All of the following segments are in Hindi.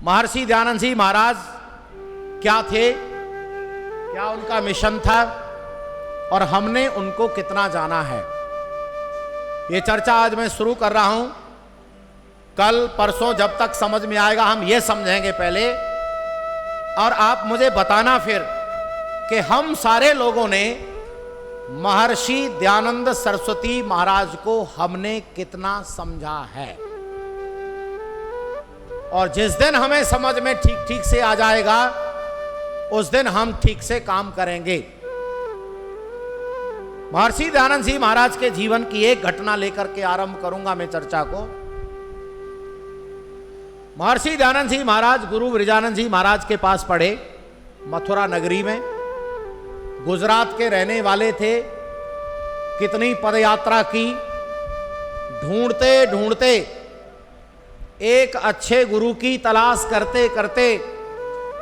महर्षि दयानंद जी महाराज क्या थे, क्या उनका मिशन था और हमने उनको कितना जाना है, ये चर्चा आज मैं शुरू कर रहा हूं। कल परसों जब तक समझ में आएगा हम ये समझेंगे पहले, और आप मुझे बताना फिर कि हम सारे लोगों ने महर्षि दयानंद सरस्वती महाराज को हमने कितना समझा है। और जिस दिन हमें समझ में ठीक ठीक से आ जाएगा उस दिन हम ठीक से काम करेंगे। महर्षि दयानंद जी महाराज के जीवन की एक घटना लेकर के आरंभ करूंगा मैं चर्चा को। महर्षि दयानंद जी महाराज गुरु विरजानंद जी महाराज के पास पढ़े, मथुरा नगरी में। गुजरात के रहने वाले थे, कितनी पदयात्रा की, ढूंढते ढूंढते एक अच्छे गुरु की तलाश करते करते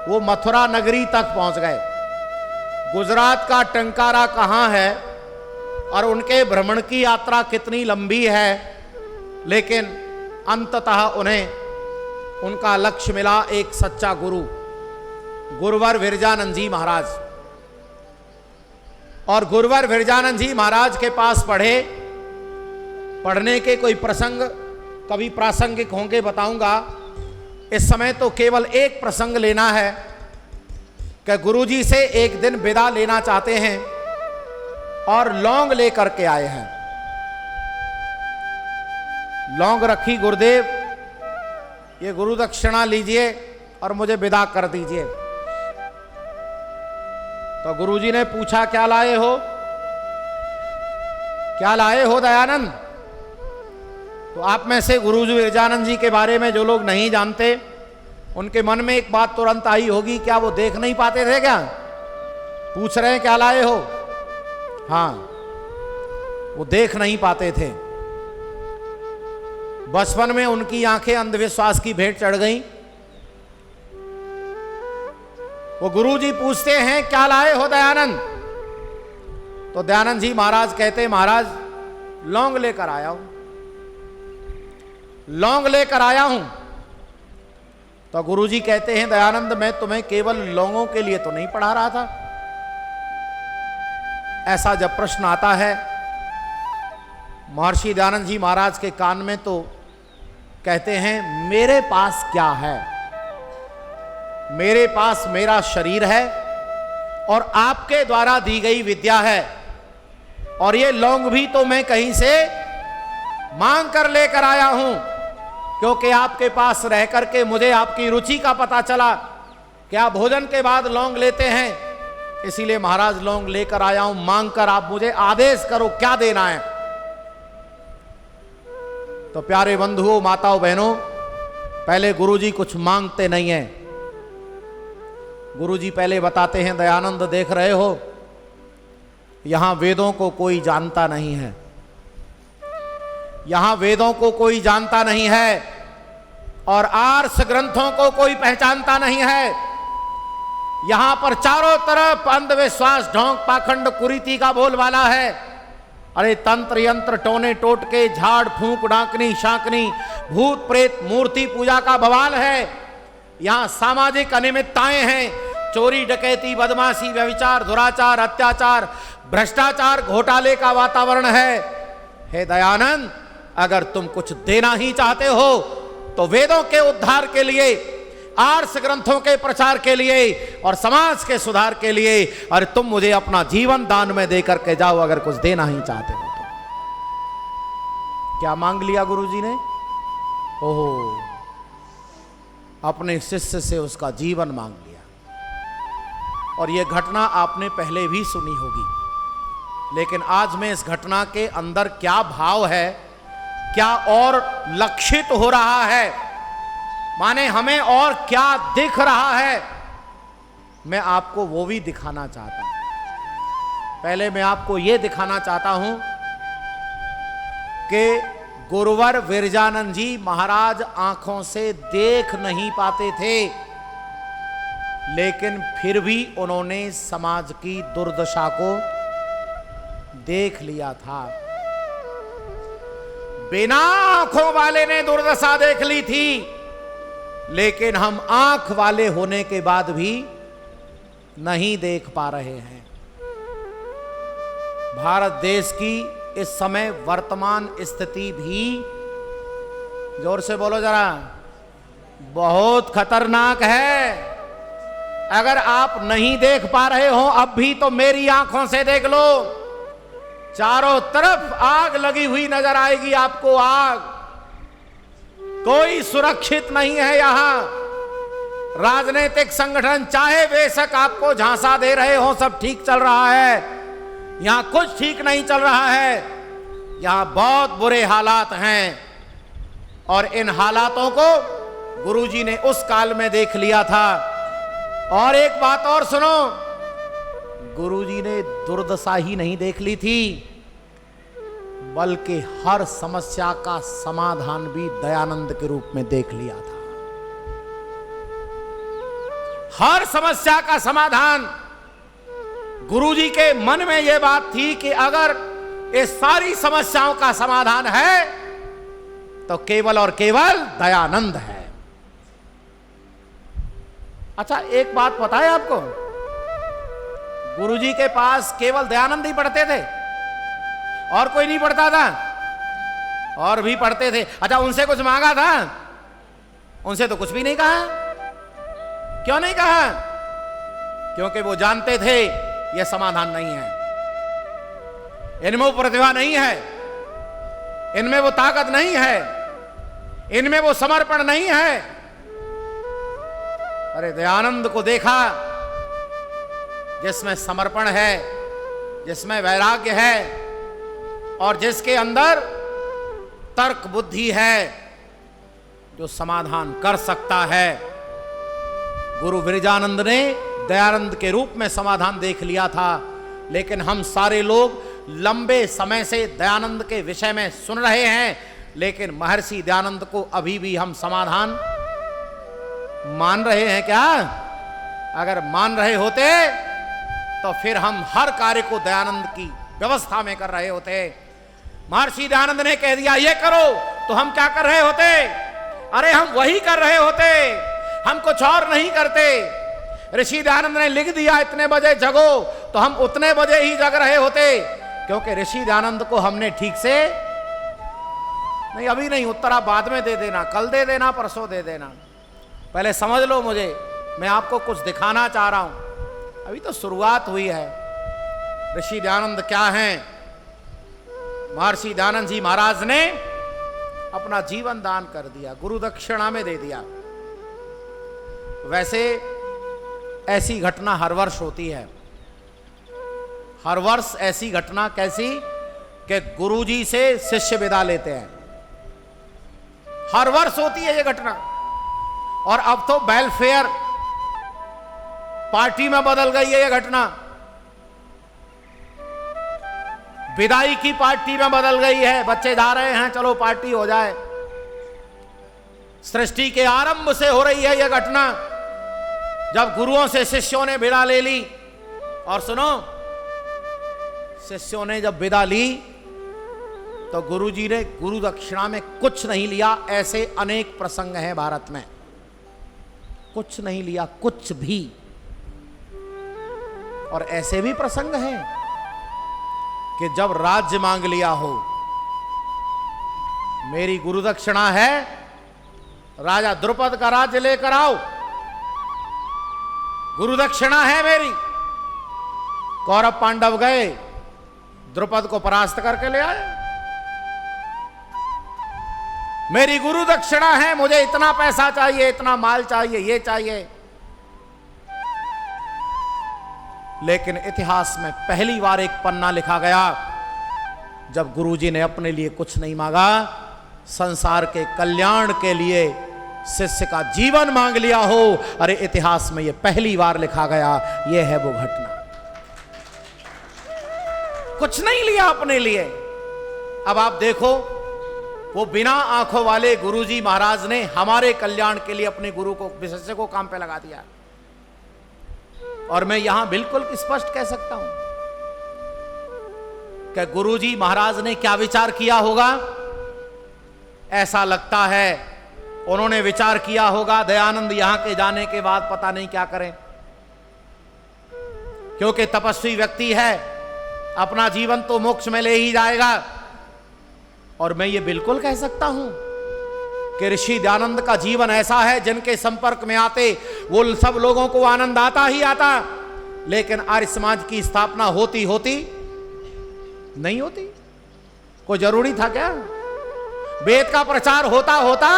वो मथुरा नगरी तक पहुंच गए। गुजरात का टंकारा कहाँ है और उनके भ्रमण की यात्रा कितनी लंबी है, लेकिन अंततः उन्हें उनका लक्ष्य मिला, एक सच्चा गुरु गुरुवर विरजानंद जी महाराज। और गुरुवर विरजानंद जी महाराज के पास पढ़े। पढ़ने के कोई प्रसंग कभी प्रासंगिक होंगे बताऊंगा। इस समय तो केवल एक प्रसंग लेना है कि गुरुजी से एक दिन विदा लेना चाहते हैं और लौंग लेकर के आए हैं। लौंग रखी, गुरुदेव ये गुरु दक्षिणा लीजिए और मुझे विदा कर दीजिए। तो गुरुजी ने पूछा, क्या लाए हो, क्या लाए हो दयानंद? तो आप में से गुरु विरजानंद जी के बारे में जो लोग नहीं जानते उनके मन में एक बात तुरंत आई होगी, क्या वो देख नहीं पाते थे क्या? पूछ रहे हैं क्या लाए हो? हाँ, वो देख नहीं पाते थे। बचपन में उनकी आंखें अंधविश्वास की भेंट चढ़ गईं। वो गुरुजी पूछते हैं क्या लाए हो दयानंद? तो दयानंद जी महाराज कहते, महाराज लौंग लेकर आया हूं, लौंग लेकर आया हूं। तो गुरुजी कहते हैं, दयानंद मैं तुम्हें केवल लौंगों के लिए तो नहीं पढ़ा रहा था। ऐसा जब प्रश्न आता है महर्षि दयानंद जी महाराज के कान में तो कहते हैं, मेरे पास क्या है? मेरे पास मेरा शरीर है और आपके द्वारा दी गई विद्या है, और ये लौंग भी तो मैं कहीं से मांग कर लेकर आया हूं, क्योंकि आपके पास रह करके मुझे आपकी रुचि का पता चला कि आप भोजन के बाद लौंग लेते हैं, इसीलिए महाराज लौंग लेकर आया हूं। मांग कर आप मुझे आदेश करो क्या देना है। तो प्यारे बंधुओं, माताओं, बहनों, पहले गुरुजी कुछ मांगते नहीं हैं। गुरुजी पहले बताते हैं, दयानंद देख रहे हो यहां वेदों को कोई जानता नहीं है, यहां वेदों को कोई जानता नहीं है और आर्ष ग्रंथों को कोई पहचानता नहीं है। यहां पर चारों तरफ अंधविश्वास, ढोंग, पाखंड, कुरीति का बोलबाला है। अरे तंत्र यंत्र, टोने टोटके, झाड़ फूंक, डाकनी शाकनी, भूत प्रेत, मूर्ति पूजा का बवाल है। यहां सामाजिक अनियमितताएं हैं, चोरी डकैती, बदमाशी, व्यभिचार, दुराचार, अत्याचार, भ्रष्टाचार, घोटाले का वातावरण है। हे दयानंद, अगर तुम कुछ देना ही चाहते हो तो वेदों के उद्धार के लिए, आर्ष ग्रंथों के प्रचार के लिए और समाज के सुधार के लिए, और तुम मुझे अपना जीवन दान में देकर के जाओ अगर कुछ देना ही चाहते हो तो। क्या मांग लिया गुरुजी ने? ओहो, अपने शिष्य से उसका जीवन मांग लिया। और यह घटना आपने पहले भी सुनी होगी, लेकिन आज मैं इस घटना के अंदर क्या भाव है, क्या और लक्षित हो रहा है, माने हमें और क्या दिख रहा है, मैं आपको वो भी दिखाना चाहता हूं। पहले मैं आपको ये दिखाना चाहता हूं कि गुरुवर विरजानंद जी महाराज आंखों से देख नहीं पाते थे, लेकिन फिर भी उन्होंने समाज की दुर्दशा को देख लिया था। बिना आंखों वाले ने दुर्दशा देख ली थी, लेकिन हम आंख वाले होने के बाद भी नहीं देख पा रहे हैं। भारत देश की इस समय वर्तमान स्थिति भी, जोर से बोलो जरा, बहुत खतरनाक है। अगर आप नहीं देख पा रहे हो अब भी, तो मेरी आंखों से देख लो। चारों तरफ आग लगी हुई नजर आएगी आपको, आग। कोई सुरक्षित नहीं है यहां। राजनीतिक संगठन चाहे बेशक आपको झांसा दे रहे हो सब ठीक चल रहा है, यहां कुछ ठीक नहीं चल रहा है। यहां बहुत बुरे हालात हैं और इन हालातों को गुरुजी ने उस काल में देख लिया था। और एक बात और सुनो, गुरुजी ने दुर्दशा ही नहीं देख ली थी, बल्कि हर समस्या का समाधान भी दयानंद के रूप में देख लिया था। हर समस्या का समाधान, गुरुजी के मन में यह बात थी कि अगर ये सारी समस्याओं का समाधान है तो केवल और केवल दयानंद है। अच्छा, एक बात पता है आपको, गुरुजी के पास केवल दयानंद ही पढ़ते थे और कोई नहीं पढ़ता था? और भी पढ़ते थे। अच्छा, उनसे कुछ मांगा था? उनसे तो कुछ भी नहीं कहा। क्यों नहीं कहा? क्योंकि वो जानते थे यह समाधान नहीं है, इनमें वो प्रतिभा नहीं है, इनमें वो ताकत नहीं है, इनमें वो समर्पण नहीं है। अरे दयानंद को देखा, जिसमें समर्पण है, जिसमें वैराग्य है और जिसके अंदर तर्क बुद्धि है, जो समाधान कर सकता है। गुरु विरजानंद ने दयानंद के रूप में समाधान देख लिया था। लेकिन हम सारे लोग लंबे समय से दयानंद के विषय में सुन रहे हैं, लेकिन महर्षि दयानंद को अभी भी हम समाधान मान रहे हैं क्या? अगर मान रहे होते तो फिर हम हर कार्य को दयानंद की व्यवस्था में कर रहे होते। महर्षि दयानंद ने कह दिया ये करो, तो हम क्या कर रहे होते? अरे हम वही कर रहे होते, हम कुछ और नहीं करते। ऋषि दयानंद ने लिख दिया इतने बजे जगो, तो हम उतने बजे ही जग रहे होते, क्योंकि ऋषि दयानंद को हमने ठीक से नहीं, अभी नहीं, उत्तर आप बाद में दे देना, कल दे देना, परसों दे देना, पहले समझ लो मुझे, मैं आपको कुछ दिखाना चाह रहा हूं। अभी तो शुरुआत हुई है। ऋषि दयानंद क्या हैं? महर्षि दयानंद जी महाराज ने अपना जीवन दान कर दिया, गुरु दक्षिणा में दे दिया। वैसे ऐसी घटना हर वर्ष होती है, हर वर्ष ऐसी घटना कैसी कि गुरुजी से शिष्य विदा लेते हैं, हर वर्ष होती है ये घटना। और अब तो वेलफेयर पार्टी में बदल गई है ये घटना, विदाई की पार्टी में बदल गई है। बच्चे जा रहे हैं, चलो पार्टी हो जाए। सृष्टि के आरंभ से हो रही है यह घटना, जब गुरुओं से शिष्यों ने विदा ले ली। और सुनो, शिष्यों ने जब विदा ली तो गुरुजी ने गुरु दक्षिणा में कुछ नहीं लिया। ऐसे अनेक प्रसंग हैं भारत में, कुछ नहीं लिया, कुछ भी। और ऐसे भी प्रसंग हैं कि जब राज्य मांग लिया हो, मेरी गुरु दक्षिणा है, राजा द्रुपद का राज्य लेकर आओ, गुरु दक्षिणा है मेरी। कौरव पांडव गए, द्रुपद को परास्त करके ले आए। मेरी गुरु दक्षिणा है, मुझे इतना पैसा चाहिए, इतना माल चाहिए, ये चाहिए। लेकिन इतिहास में पहली बार एक पन्ना लिखा गया जब गुरुजी ने अपने लिए कुछ नहीं मांगा, संसार के कल्याण के लिए शिष्य का जीवन मांग लिया हो। अरे इतिहास में यह पहली बार लिखा गया, यह है वो घटना। कुछ नहीं लिया अपने लिए। अब आप देखो, वो बिना आंखों वाले गुरुजी महाराज ने हमारे कल्याण के लिए अपने गुरु को, शिष्य को काम पे लगा दिया। और मैं यहां बिल्कुल स्पष्ट कह सकता हूं कि गुरुजी महाराज ने क्या विचार किया होगा। ऐसा लगता है उन्होंने विचार किया होगा दयानंद यहां के जाने के बाद पता नहीं क्या करें, क्योंकि तपस्वी व्यक्ति है, अपना जीवन तो मोक्ष में ले ही जाएगा। और मैं ये बिल्कुल कह सकता हूं कि ऋषि दयानंद का जीवन ऐसा है जिनके संपर्क में आते वो सब लोगों को आनंद आता ही आता, लेकिन आर्य समाज की स्थापना होती होती नहीं होती। कोई जरूरी था क्या? वेद का प्रचार होता होता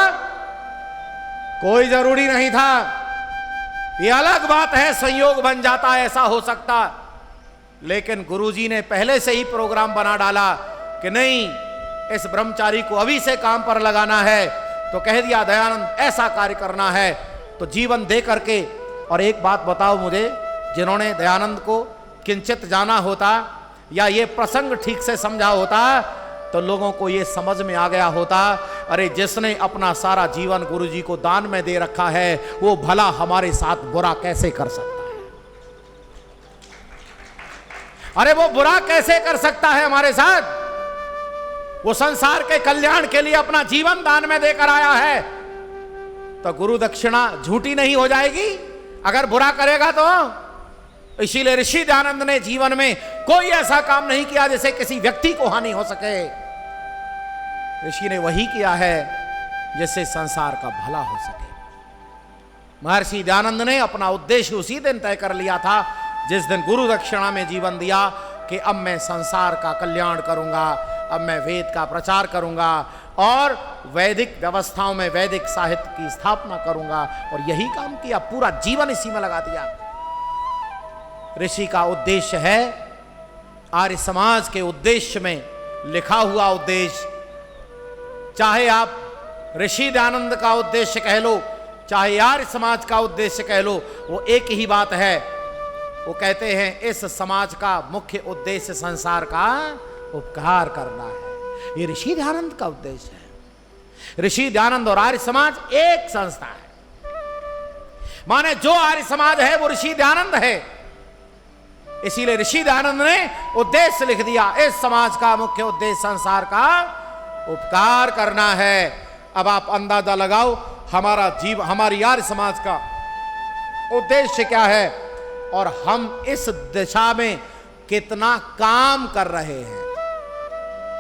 कोई जरूरी नहीं था। ये अलग बात है, संयोग बन जाता, ऐसा हो सकता, लेकिन गुरुजी ने पहले से ही प्रोग्राम बना डाला कि नहीं, इस ब्रह्मचारी को अभी से काम पर लगाना है। तो कह दिया दयानंद ऐसा कार्य करना है, तो जीवन दे करके। और एक बात बताओ मुझे, जिन्होंने दयानंद को किंचित जाना होता या ये प्रसंग ठीक से समझा होता तो लोगों को ये समझ में आ गया होता, अरे जिसने अपना सारा जीवन गुरुजी को दान में दे रखा है वो भला हमारे साथ बुरा कैसे कर सकता है? अरे वो बुरा कैसे कर सकता है हमारे साथ? वो संसार के कल्याण के लिए अपना जीवन दान में देकर आया है, तो गुरु दक्षिणा झूठी नहीं हो जाएगी अगर बुरा करेगा तो? इसीलिए ऋषि दयानंद ने जीवन में कोई ऐसा काम नहीं किया जिससे किसी व्यक्ति को हानि हो सके। ऋषि ने वही किया है जिससे संसार का भला हो सके। महर्षि दयानंद ने अपना उद्देश्य उसी दिन तय कर लिया था जिस दिन गुरु दक्षिणा में जीवन दिया कि अब मैं संसार का कल्याण करूंगा, अब मैं वेद का प्रचार करूंगा और वैदिक व्यवस्थाओं में वैदिक साहित्य की स्थापना करूंगा। और यही काम किया, पूरा जीवन इसी में लगा दिया। ऋषि का उद्देश्य है आर्य समाज के उद्देश्य में लिखा हुआ उद्देश्य, चाहे आप ऋषि दयानंद का उद्देश्य कह लो, चाहे आर्य समाज का उद्देश्य कह लो, वो एक ही बात है। वो कहते हैं इस समाज का मुख्य उद्देश्य संसार का उपकार करना है। ये ऋषि दयानंद का उद्देश्य है। ऋषि दयानंद और आर्य समाज एक संस्था है, माने जो आर्य समाज है वो ऋषि दयानंद है। इसीलिए ऋषि दयानंद ने उद्देश्य लिख दिया, इस समाज का मुख्य उद्देश्य संसार का उपकार करना है। अब आप अंदाजा लगाओ हमारी आर्य समाज का उद्देश्य क्या है और हम इस दिशा में कितना काम कर रहे हैं।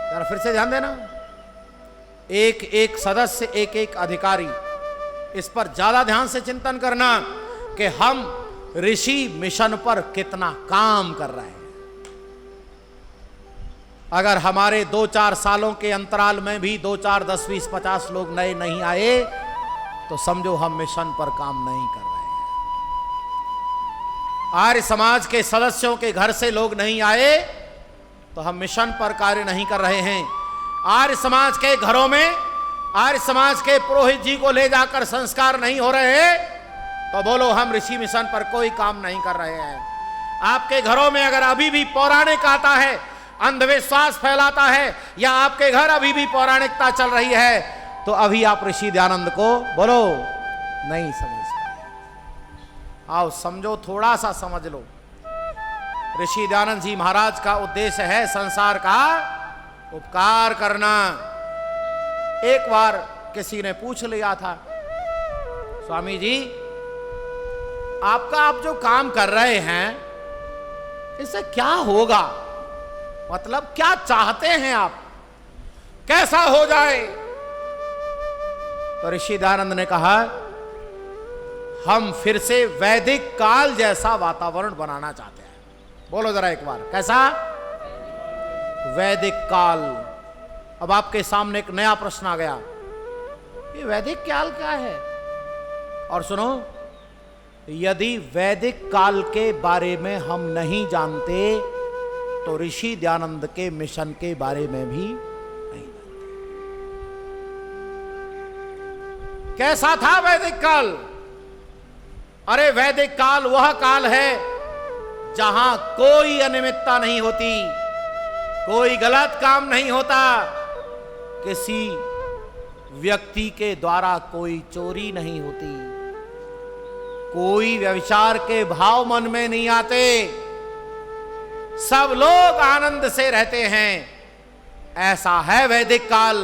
जरा फिर से ध्यान देना, एक एक सदस्य, एक एक अधिकारी, इस पर ज्यादा ध्यान से चिंतन करना कि हम ऋषि मिशन पर कितना काम कर रहे हैं। अगर हमारे 2-4 सालों के अंतराल में भी 2-4, 10, 20, 50 लोग नए नहीं आए तो समझो हम मिशन पर काम नहीं कर रहे हैं। आर्य समाज के सदस्यों के घर से लोग नहीं आए तो हम मिशन पर कार्य नहीं कर रहे हैं। आर्य समाज के घरों में आर्य समाज के पुरोहित जी को ले जाकर संस्कार नहीं हो रहे हैं तो बोलो हम ऋषि मिशन पर कोई काम नहीं कर रहे हैं। आपके घरों में अगर अभी भी पौराणिक आता है, अंधविश्वास फैलाता है, या आपके घर अभी भी पौराणिकता चल रही है, तो अभी आप ऋषि दयानंद को बोलो नहीं समझ पाए। आओ समझो, थोड़ा सा समझ लो। ऋषि दयानंद जी महाराज का उद्देश्य है संसार का उपकार करना। एक बार किसी ने पूछ लिया था, स्वामी जी आप जो काम कर रहे हैं इससे क्या होगा, मतलब क्या चाहते हैं आप, कैसा हो जाए? तो ऋषि दयानंद ने कहा हम फिर से वैदिक काल जैसा वातावरण बनाना चाहते हैं। बोलो जरा एक बार, कैसा? वैदिक काल। अब आपके सामने एक नया प्रश्न आ गया, ये वैदिक काल क्या है? और सुनो, यदि वैदिक काल के बारे में हम नहीं जानते तो ऋषि दयानंद के मिशन के बारे में भी नहीं जानते। कैसा था वैदिक काल? अरे वैदिक काल वह काल है जहां कोई अनियमितता नहीं होती, कोई गलत काम नहीं होता, किसी व्यक्ति के द्वारा कोई चोरी नहीं होती, कोई व्यभिचार के भाव मन में नहीं आते, सब लोग आनंद से रहते हैं। ऐसा है वैदिक काल।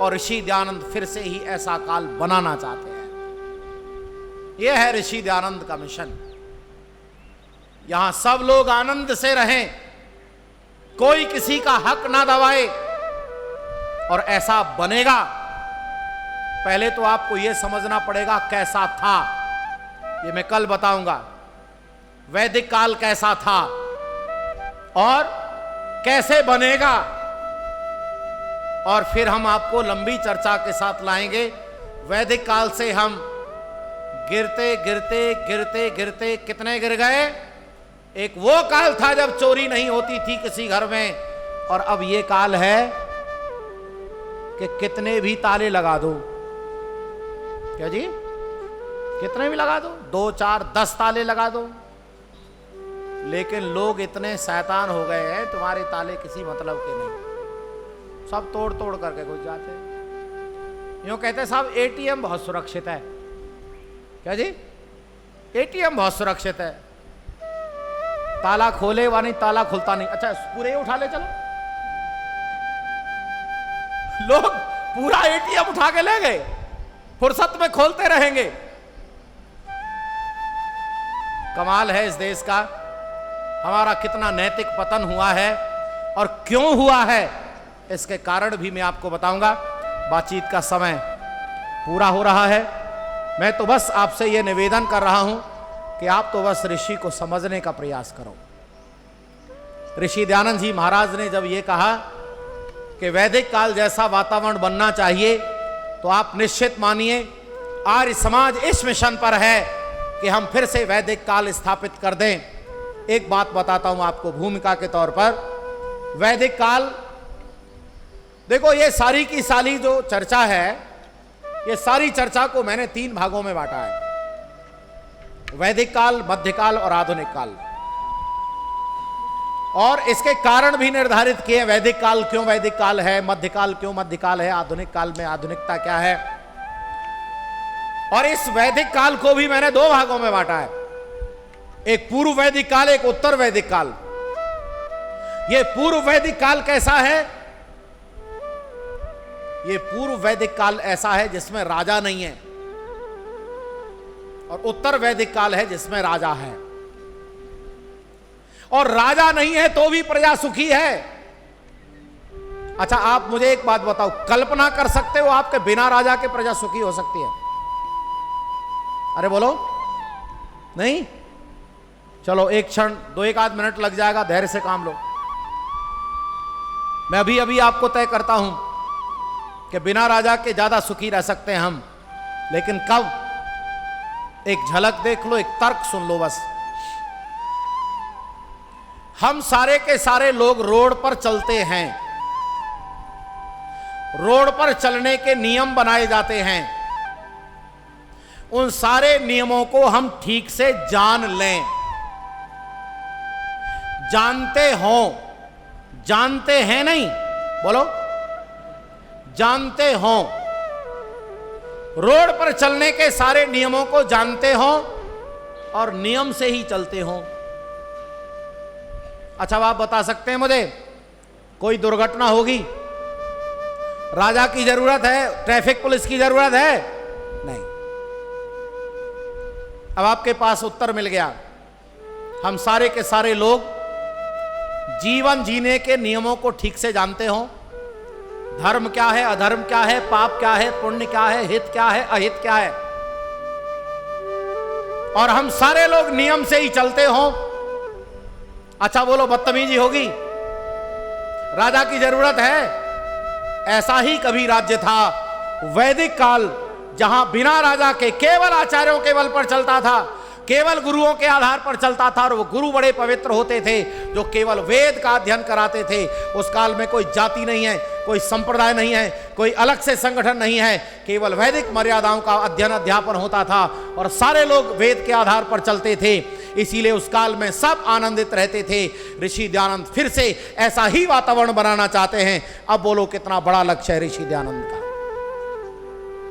और ऋषि दयानंद फिर से ही ऐसा काल बनाना चाहते हैं। यह है ऋषि दयानंद का मिशन। यहां सब लोग आनंद से रहें, कोई किसी का हक ना दबाए, और ऐसा बनेगा। पहले तो आपको यह समझना पड़ेगा कैसा था, ये मैं कल बताऊंगा। वैदिक काल कैसा था और कैसे बनेगा, और फिर हम आपको लंबी चर्चा के साथ लाएंगे। वैदिक काल से हम गिरते गिरते गिरते गिरते कितने गिर गए। एक वो काल था जब चोरी नहीं होती थी किसी घर में, और अब ये काल है कि कितने भी ताले लगा दो। क्या जी? कितने भी लगा दो, 2 4 10 ताले लगा दो, लेकिन लोग इतने शैतान हो गए हैं, तुम्हारे ताले किसी मतलब के नहीं, सब तोड़ तोड़ करके घुस जाते हैं। यूं कहते साहब एटीएम बहुत सुरक्षित है। क्या जी? एटीएम बहुत सुरक्षित है, ताला खोले वा नहीं, ताला खुलता नहीं। अच्छा पूरे उठा ले चलो, लोग पूरा एटीएम उठा के ले गए, फुर्सत में खोलते रहेंगे। कमाल है इस देश का, हमारा कितना नैतिक पतन हुआ है और क्यों हुआ है, इसके कारण भी मैं आपको बताऊंगा। बातचीत का समय पूरा हो रहा है। मैं तो बस आपसे यह निवेदन कर रहा हूं कि आप तो बस ऋषि को समझने का प्रयास करो। ऋषि दयानंद जी महाराज ने जब यह कहा कि वैदिक काल जैसा वातावरण बनना चाहिए, तो आप निश्चित मानिए आर्य समाज इस मिशन पर है कि हम फिर से वैदिक काल स्थापित कर दें। एक बात बताता हूं आपको भूमिका के तौर पर। वैदिक काल, देखो ये सारी की सारी जो चर्चा है, ये सारी चर्चा को मैंने 3 भागों में बांटा है, वैदिक काल, मध्यकाल और आधुनिक काल। और इसके कारण भी निर्धारित किए, वैदिक काल क्यों वैदिक काल है, मध्यकाल क्यों मध्यकाल है, आधुनिक काल में आधुनिकता क्या है। और इस वैदिक काल को भी मैंने 2 भागों में बांटा है, एक पूर्व वैदिक काल, एक उत्तर वैदिक काल। यह पूर्व वैदिक काल कैसा है? यह पूर्व वैदिक काल ऐसा है जिसमें राजा नहीं है, और उत्तर वैदिक काल है जिसमें राजा है। और राजा नहीं है तो भी प्रजा सुखी है। अच्छा आप मुझे एक बात बताओ, कल्पना कर सकते हो आपके बिना राजा के प्रजा सुखी हो सकती है? अरे बोलो नहीं? चलो एक क्षण, 2-1 आध मिनट लग जाएगा, धैर्य से काम लो। मैं अभी अभी आपको तय करता हूं कि बिना राजा के ज्यादा सुखी रह सकते हैं हम, लेकिन कब? एक झलक देख लो, एक तर्क सुन लो बस। हम सारे के सारे लोग रोड पर चलते हैं, रोड पर चलने के नियम बनाए जाते हैं। उन सारे नियमों को हम ठीक से जान लें, जानते हो, जानते हैं नहीं, बोलो जानते हो, रोड पर चलने के सारे नियमों को जानते हो और नियम से ही चलते हो। अच्छा आप बता सकते हैं मुझे, कोई दुर्घटना होगी, राजा की जरूरत है, ट्रैफिक पुलिस की जरूरत है? नहीं। अब आपके पास उत्तर मिल गया। हम सारे के सारे लोग जीवन जीने के नियमों को ठीक से जानते हो। धर्म क्या है, अधर्म क्या है, पाप क्या है, पुण्य क्या है, हित क्या है, अहित क्या है, और हम सारे लोग नियम से ही चलते हो। अच्छा बोलो बदतमीजी होगी? राजा की जरूरत है? ऐसा ही कभी राज्य था वैदिक काल, जहां बिना राजा के केवल आचार्यों के बल पर चलता था, केवल गुरुओं के आधार पर चलता था, और वो गुरु बड़े पवित्र होते थे जो केवल वेद का अध्ययन कराते थे। उस काल में कोई जाति नहीं है, कोई संप्रदाय नहीं है, कोई अलग से संगठन नहीं है, केवल वैदिक मर्यादाओं का अध्ययन अध्यापन होता था और सारे लोग वेद के आधार पर चलते थे। इसीलिए उस काल में सब आनंदित रहते थे। ऋषि दयानंद फिर से ऐसा ही वातावरण बनाना चाहते हैं। अब बोलो कितना बड़ा लक्ष्य है ऋषि दयानंद का।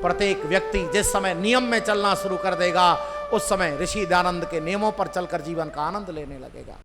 प्रत्येक व्यक्ति जिस समय नियम में चलना शुरू कर देगा, उस समय ऋषि दयानंद के नियमों पर चलकर जीवन का आनंद लेने लगेगा।